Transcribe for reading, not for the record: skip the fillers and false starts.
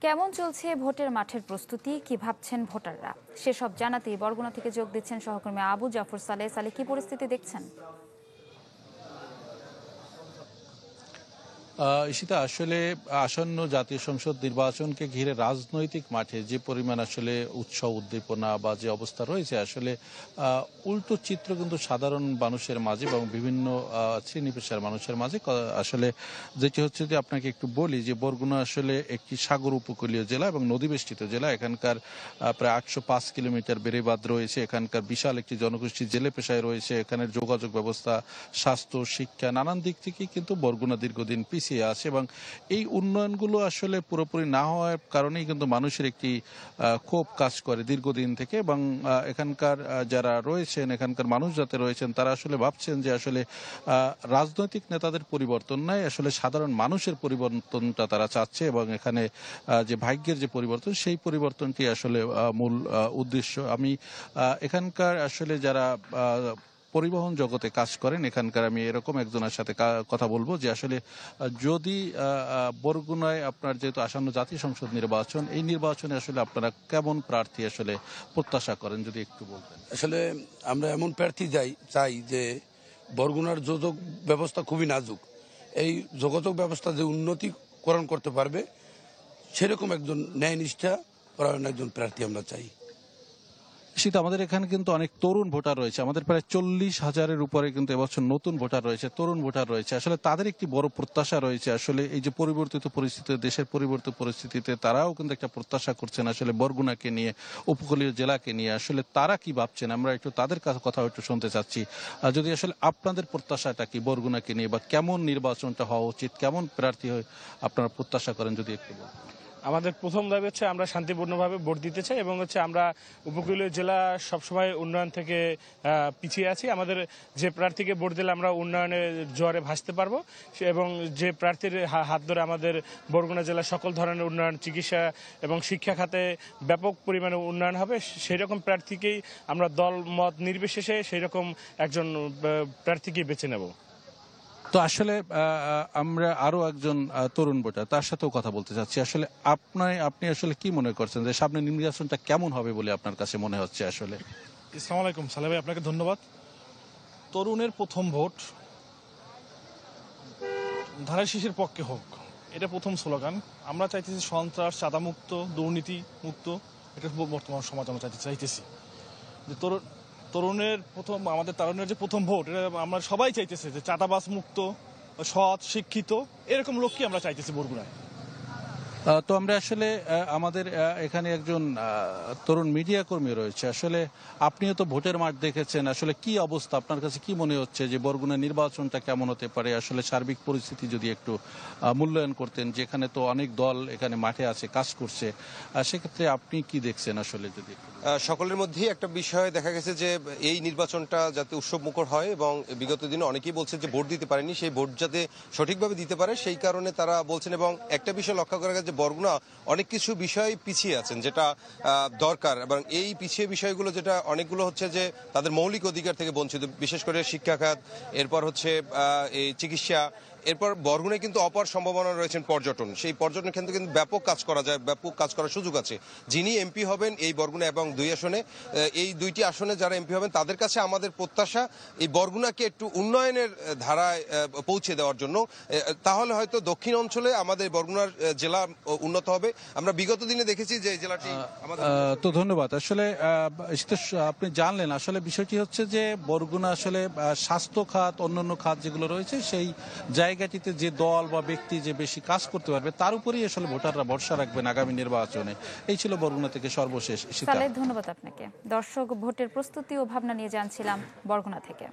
কেমন চলছে ভোটের মাঠের প্রস্তুতি, কি ভাবছেন ভোটাররা, সেসব জানাতেই বরগুনা থেকে যোগ দিচ্ছেন সহকর্মী আবু জাফর সালেহ। সালেহ, কি পরিস্থিতি দেখছেন? ঈশিতা, আসলে আসন্ন জাতীয় সংসদ নির্বাচনকে ঘিরে রাজনৈতিক মাঠে যে পরিমাণ আসলে উৎসাহ উদ্দীপনা বা যে অবস্থা রয়েছে, আসলে উল্টো চিত্র কিন্তু সাধারণ মানুষের মাঝে এবং বিভিন্ন শ্রেণী পেশার মানুষের মাঝে আসলে যেটি হচ্ছে যে আপনাকে একটু বলি যে বরগুনা আসলে একটি সাগর উপকূলীয় জেলা এবং নদীবেষ্টিত জেলা। এখানকার প্রায় 805 কিলোমিটার বেড়িবাঁধ রয়েছে। এখানকার বিশাল একটি জনগোষ্ঠী জেলে পেশায় রয়েছে। এখানের যোগাযোগ ব্যবস্থা, স্বাস্থ্য, শিক্ষা নানান দিক থেকেই কিন্তু বরগুনা দীর্ঘদিন পিছিয়ে আছে এবং এই উন্নয়নগুলো আসলে পুরোপুরি না হওয়ার কারণেই কিন্তু মানুষের একটি ক্ষোভ কাজ করে দীর্ঘদিন থেকে। এবং এখানকার যারা রয়েছেন, এখানকার মানুষ যাতে রয়েছেন, তারা আসলে ভাবছেন যে আসলে রাজনৈতিক নেতাদের পরিবর্তন নয়, আসলে সাধারণ মানুষের পরিবর্তনটা তারা চাচ্ছে এবং এখানে যে ভাগ্যের যে পরিবর্তন, সেই পরিবর্তনটি আসলে মূল উদ্দেশ্য। আমি এখানকার আসলে যারা পরিবহন জগতে কাজ করেন, এখানকার আমি এরকম একজনের সাথে কথা বলবো যে আসলে যদি বরগুনায় আপনার যেহেতু আসন্ন জাতীয় সংসদ নির্বাচন, এই নির্বাচনে আসলে আপনারা কেমন প্রার্থী আসলে প্রত্যাশা করেন, যদি একটু বলতেন। আসলে আমরা এমন প্রার্থী চাই যে বরগুনার যোগাযোগ ব্যবস্থা খুবই নাজুক, এই যোগাযোগ ব্যবস্থা যে উন্নতিকরণ করতে পারবে সেরকম একজন ন্যায়নিষ্ঠা পরায়ণ একজন প্রার্থী আমরা চাই। শীত, আমাদের এখানে কিন্তু অনেক তরুণ ভোটার রয়েছে। আমাদের প্রায় 40,000-এর উপরে কিন্তু এবছর নতুন ভোটার রয়েছে, তরুণ ভোটার রয়েছে। আসলে তাদের একটি বড় প্রত্যাশা রয়েছে, আসলে এই যে পরিবর্তিত পরিস্থিতিতে, দেশের পরিবর্তিত পরিস্থিতিতে তারাও কিন্তু একটা প্রত্যাশা করছেন আসলে বরগুনাকে নিয়ে, উপকূলীয় জেলাকে নিয়ে। আসলে তারা কি ভাবছেন, আমরা একটু তাদের কথা একটু শুনতে চাচ্ছি। যদি আসলে আপনাদের প্রত্যাশাটা কি বরগুনাকে নিয়ে, বা কেমন নির্বাচনটা হওয়া উচিত, কেমন প্রার্থী আপনারা প্রত্যাশা করেন, যদি একটু বলেন। আমাদের প্রথম দাবি হচ্ছে আমরা শান্তিপূর্ণভাবে ভোট দিতে চাই এবং আমরা উপকূলীয় জেলা সবসময় উন্নয়ন থেকে পিছিয়ে আছি। আমাদের যে প্রার্থীকে ভোট দিলে আমরা উন্নয়নের জোয়ারে ভাসতে পারবো এবং যে প্রার্থীর হাত ধরে আমাদের বরগুনা জেলার সকল ধরনের উন্নয়ন, চিকিৎসা এবং শিক্ষা খাতে ব্যাপক পরিমাণে উন্নয়ন হবে, সেই রকম প্রার্থীকেই আমরা দল মত নির্বিশেষে সেই রকম একজন প্রার্থীকেই বেছে নেব। তো আসলে আমরা আরো একজন তরুণ ভোটার, তার সাথেও কথা বলতে চাচ্ছি। আসলে আপনি আসলে কি মনে করছেন যে সামনে নির্বাচনটা কেমন হবে বলে আপনার কাছে মনে হচ্ছে? আসলে আসসালামু আলাইকুম সালেহ ভাই, আপনাকে ধন্যবাদ। তরুণের প্রথম ভোট ধানের শীষের পক্ষে হোক, এটা প্রথম স্লোগান। আমরা চাইতেছি সন্ত্রাস, চাঁদামুক্ত, দুর্নীতি মুক্ত, এটা বর্তমান সমাজ আমরা চাইতেছি যে তরুণের প্রথম, আমাদের তরুণের যে প্রথম ভোট, এটা আমরা সবাই চাইতেছি যে চাঁদাবাজ মুক্ত, সৎ, শিক্ষিত এরকম লোককে আমরা চাইতেছি বরগুনায়। তো আমরা আসলে আমাদের এখানে একজন তরুণ মিডিয়া কর্মী রয়েছে। আসলে আপনিও তো ভোটের মাঠ দেখেছেন, আসলে কি অবস্থা, আপনার কাছে কি মনে হচ্ছে যে বরগুনা নির্বাচনটা কেমন হতে পারে? আসলে সার্বিক পরিস্থিতি যদি একটু মূল্যায়ন করতেন, যেখানে তো অনেক দল এখানে মাঠে আছে, কাজ করছে, সেক্ষেত্রে আপনি কি দেখছেন আসলে? যদি সকলের মধ্যেই একটা বিষয় দেখা গেছে যে এই নির্বাচনটা যাতে উৎসবমুখর হয়, এবং বিগত দিনে অনেকেই বলছে যে ভোট দিতে পারেনি, সেই ভোট যাতে সঠিকভাবে দিতে পারে সেই কারণে তারা বলছেন। এবং একটা বিষয় লক্ষ্য করা গেছে, বরগুনা অনেক কিছু বিষয় পিছিয়ে আছেন যেটা দরকার, এবং এই পিছিয়ে বিষয়গুলো যেটা অনেকগুলো হচ্ছে যে তাদের মৌলিক অধিকার থেকে বঞ্চিত, বিশেষ করে শিক্ষা খাত, এরপর হচ্ছে এই চিকিৎসা, এরপর বরগুনায় কিন্তু অপার সম্ভাবনা রয়েছেন পর্যটন। সেই পর্যটন কেন্দ্রে কিন্তু ব্যাপক কাজ করা যায়, ব্যাপক কাজ করার সুযোগ আছে। যিনি এমপি হবেন এই বরগুনা এবং দুই আসনে, এই দুইটি আসনে যারা এমপি হবেন তাদের কাছে আমাদের প্রত্যাশা এই বরগুনাকে একটু উন্নয়নের ধারায় পৌঁছে দেওয়ার জন্য। তাহলে হয়তো দক্ষিণ অঞ্চলে আমাদের বরগুনার জেলা উন্নত হবে। আমরা বিগত দিনে দেখেছি যে জেলাটি তো ধন্যবাদ। আসলে আপনি জানলেন, আসলে বিষয়টি হচ্ছে যে বরগুনা আসলে স্বাস্থ্য খাত, অন্যান্য খাত যেগুলো রয়েছে, সেই জায়গাটিতে যে দল বা ব্যক্তি যে বেশি কাজ করতে পারবে তার উপরেই আসলে ভোটাররা ভরসা রাখবেন আগামী নির্বাচনে। এই ছিল বরগুনা থেকে সর্বশেষ। ধন্যবাদ আপনাকে। দর্শক, ভোটের প্রস্তুতি ও ভাবনা নিয়ে জানছিলাম বরগুনা থেকে।